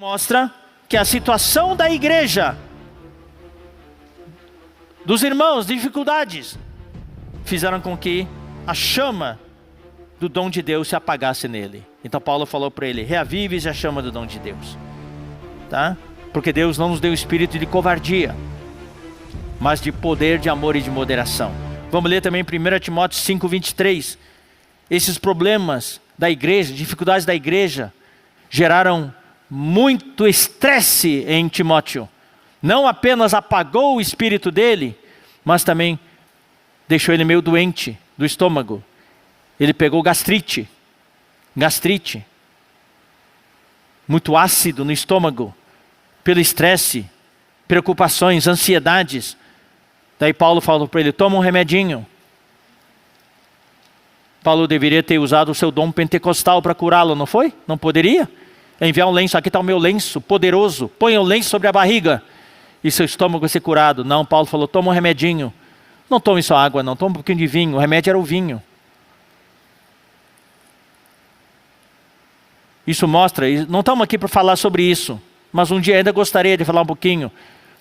Mostra que a situação da igreja, dos irmãos, dificuldades, fizeram com que a chama do dom de Deus se apagasse nele. Então Paulo falou para ele: reavives a chama do dom de Deus, tá? Porque Deus não nos deu espírito de covardia, mas de poder, de amor e de moderação. Vamos ler também 1 Timóteo 5:23. Esses problemas da igreja, dificuldades da igreja, geraram muito estresse em Timóteo. Não apenas apagou o espírito dele, mas também deixou ele meio doente do estômago. Ele pegou gastrite, muito ácido no estômago, pelo estresse, preocupações, ansiedades. Daí Paulo falou para ele: toma um remedinho. Paulo deveria ter usado o seu dom pentecostal para curá-lo, não foi? Não poderia? Enviar um lenço, aqui está o meu lenço poderoso, põe o lenço sobre a barriga e seu estômago vai ser curado. Não, Paulo falou: toma um remedinho. Não tome só água não, toma um pouquinho de vinho. O remédio era o vinho. Isso mostra, não estamos aqui para falar sobre isso, mas um dia ainda gostaria de falar um pouquinho.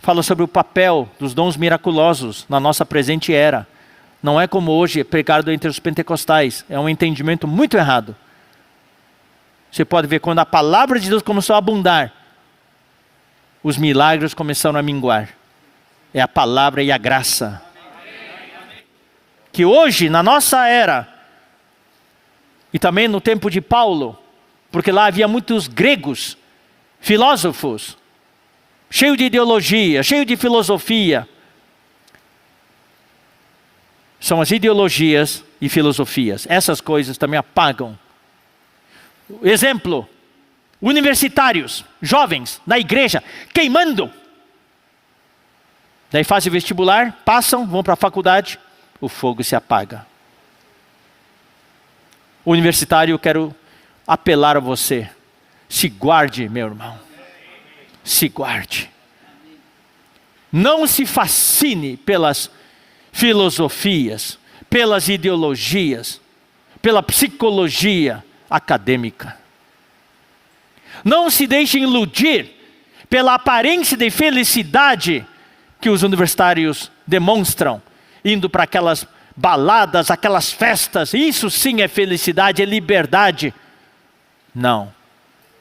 Fala sobre o papel dos dons miraculosos na nossa presente era. Não é como hoje, é pregado entre os pentecostais. É um entendimento muito errado. Você pode ver, quando a palavra de Deus começou a abundar, os milagres começaram a minguar. É a palavra e a graça. Que hoje, na nossa era, e também no tempo de Paulo, porque lá havia muitos gregos, filósofos, cheio de ideologia, cheio de filosofia. São as ideologias e filosofias. Essas coisas também apagam. Exemplo, universitários, jovens, na igreja, queimando. Daí fazem vestibular, passam, vão para a faculdade, o fogo se apaga. Universitário, eu quero apelar a você: se guarde, meu irmão. Se guarde. Não se fascine pelas filosofias, pelas ideologias, pela psicologia acadêmica. Não se deixe iludir pela aparência de felicidade que os universitários demonstram, indo para aquelas baladas, aquelas festas. Isso sim é felicidade, é liberdade. Não.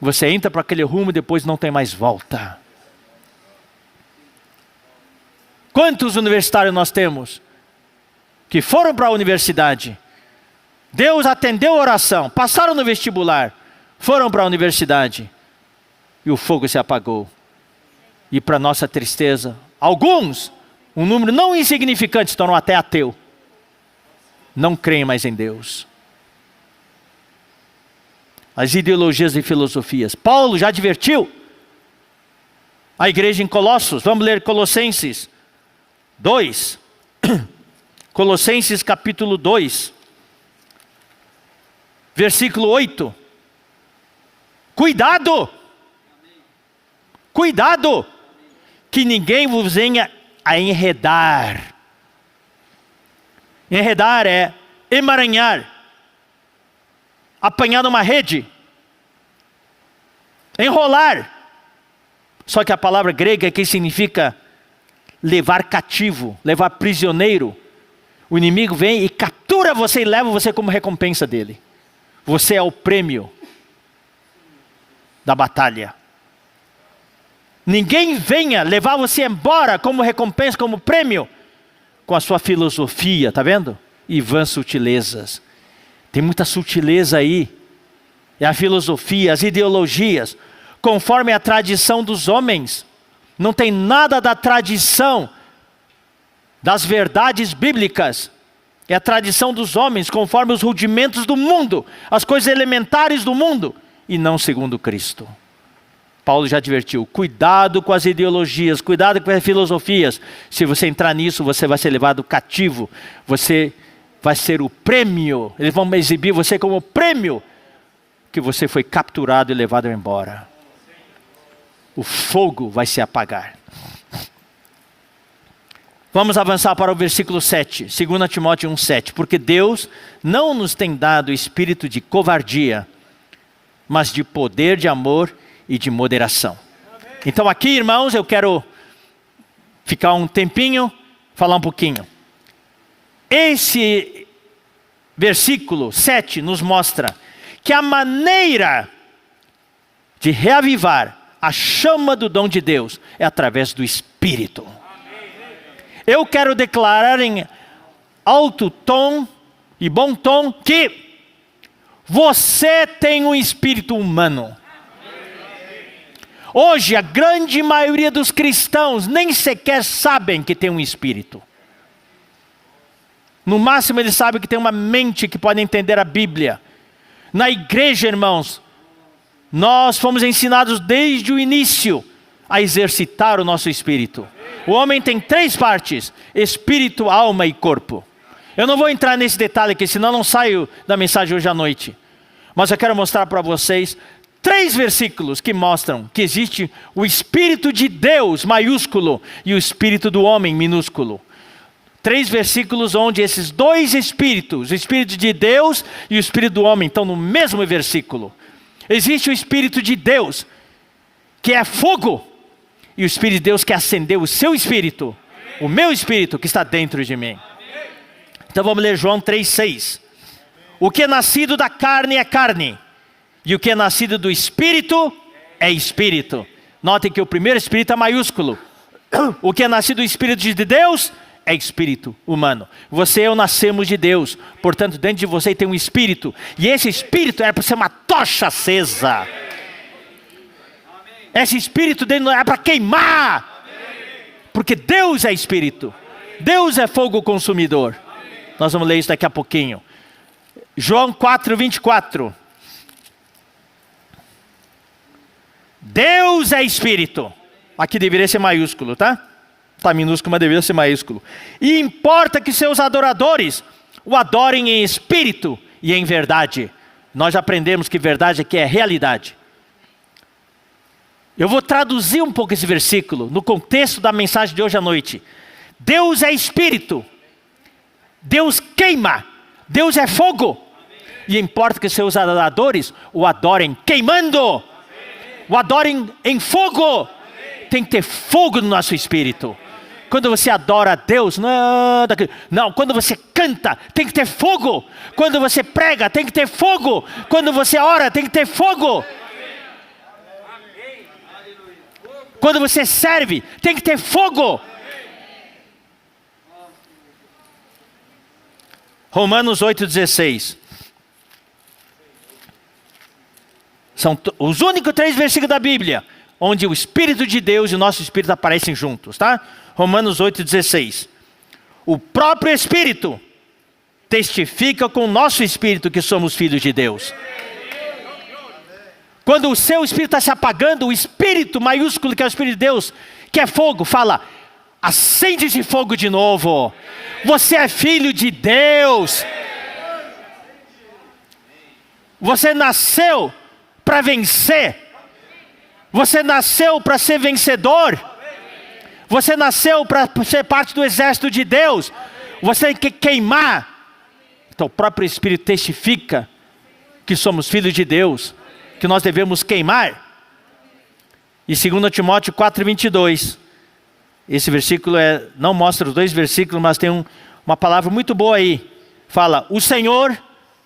Você entra para aquele rumo e depois não tem mais volta. Quantos universitários nós temos que foram para a universidade, Deus atendeu a oração, passaram no vestibular, foram para a universidade e o fogo se apagou. E para nossa tristeza, alguns, um número não insignificante, se tornou até ateu. Não creem mais em Deus. As ideologias e filosofias. Paulo já advertiu a igreja em Colossos. Vamos ler Colossenses 2. Colossenses capítulo 2. Versículo 8. Cuidado! Cuidado! Que ninguém vos venha a enredar. Enredar é emaranhar. Apanhar numa rede. Enrolar. Só que a palavra grega aqui significa levar cativo, levar prisioneiro. O inimigo vem e captura você e leva você como recompensa dele. Você é o prêmio da batalha. Ninguém venha levar você embora como recompensa, como prêmio, com a sua filosofia, tá vendo? E vãs sutilezas. Tem muita sutileza aí. É a filosofia, as ideologias, conforme a tradição dos homens. Não tem nada da tradição, das verdades bíblicas. É a tradição dos homens, conforme os rudimentos do mundo, as coisas elementares do mundo, e não segundo Cristo. Paulo já advertiu: cuidado com as ideologias, cuidado com as filosofias. Se você entrar nisso, você vai ser levado cativo. Você vai ser o prêmio. Eles vão exibir você como o prêmio que você foi capturado e levado embora. O fogo vai se apagar. Vamos avançar para o versículo 7, 2 Timóteo 1,7. Porque Deus não nos tem dado espírito de covardia, mas de poder, de amor e de moderação. Então aqui, irmãos, eu quero ficar um tempinho, falar um pouquinho. Esse versículo 7 nos mostra que a maneira de reavivar a chama do dom de Deus é através do Espírito. Eu quero declarar em alto tom e bom tom que você tem um espírito humano. Hoje a grande maioria dos cristãos nem sequer sabem que tem um espírito. No máximo eles sabem que tem uma mente que pode entender a Bíblia. Na igreja, irmãos, nós fomos ensinados desde o início a exercitar o nosso espírito. O homem tem 3 partes: espírito, alma e corpo. Eu não vou entrar nesse detalhe aqui, senão não saio da mensagem hoje à noite. Mas eu quero mostrar para vocês 3 versículos que mostram que existe o Espírito de Deus, maiúsculo, e o Espírito do homem, minúsculo. 3 versículos onde esses 2 espíritos, o Espírito de Deus e o Espírito do homem, estão no mesmo versículo. Existe o Espírito de Deus, que é fogo, e o Espírito de Deus que acendeu o seu Espírito, o meu Espírito que está dentro de mim. Então vamos ler João 3,6. O que é nascido da carne é carne, e o que é nascido do Espírito é Espírito. Notem que o primeiro Espírito é maiúsculo. O que é nascido do Espírito de Deus é Espírito humano. Você e eu nascemos de Deus, portanto dentro de você tem um Espírito, e esse Espírito é para ser uma tocha acesa. Esse Espírito dele não é para queimar, porque Deus é Espírito, Deus é fogo consumidor. Nós vamos ler isso daqui a pouquinho. João 4:24. Deus é Espírito. Aqui deveria ser maiúsculo, tá? Está minúsculo, mas deveria ser maiúsculo. E importa que seus adoradores o adorem em espírito e em verdade. Nós já aprendemos que verdade aqui é realidade. Eu vou traduzir um pouco esse versículo no contexto da mensagem de hoje à noite. Deus é Espírito. Deus queima. Deus é fogo. E importa que seus adoradores o adorem queimando. O adorem em fogo. Tem que ter fogo no nosso espírito. Quando você adora a Deus, não, quando você canta, tem que ter fogo. Quando você prega, tem que ter fogo. Quando você ora, tem que ter fogo. Quando você serve, tem que ter fogo. Romanos 8,16. São os únicos 3 versículos da Bíblia onde o Espírito de Deus e o nosso Espírito aparecem juntos, tá? Romanos 8,16. O próprio Espírito testifica com o nosso Espírito que somos filhos de Deus. Quando o seu Espírito está se apagando, o Espírito maiúsculo, que é o Espírito de Deus, que é fogo, fala: acende esse fogo de novo. Você é filho de Deus. Você nasceu para vencer. Você nasceu para ser vencedor. Você nasceu para ser parte do exército de Deus. Você tem que queimar. Então o próprio Espírito testifica que somos filhos de Deus, que nós devemos queimar. E 2 Timóteo 4:22. Esse versículo não mostra os 2 versículos, mas tem uma palavra muito boa aí. Fala: o Senhor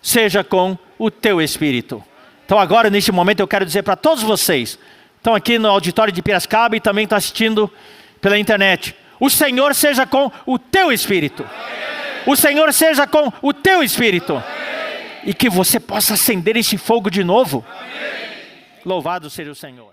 seja com o teu espírito. Então agora, neste momento, eu quero dizer para todos vocês, estão aqui no auditório de Piracicaba e também estão assistindo pela internet: o Senhor seja com o teu espírito. O Senhor seja com o teu espírito. E que você possa acender esse fogo de novo. Louvado seja o Senhor.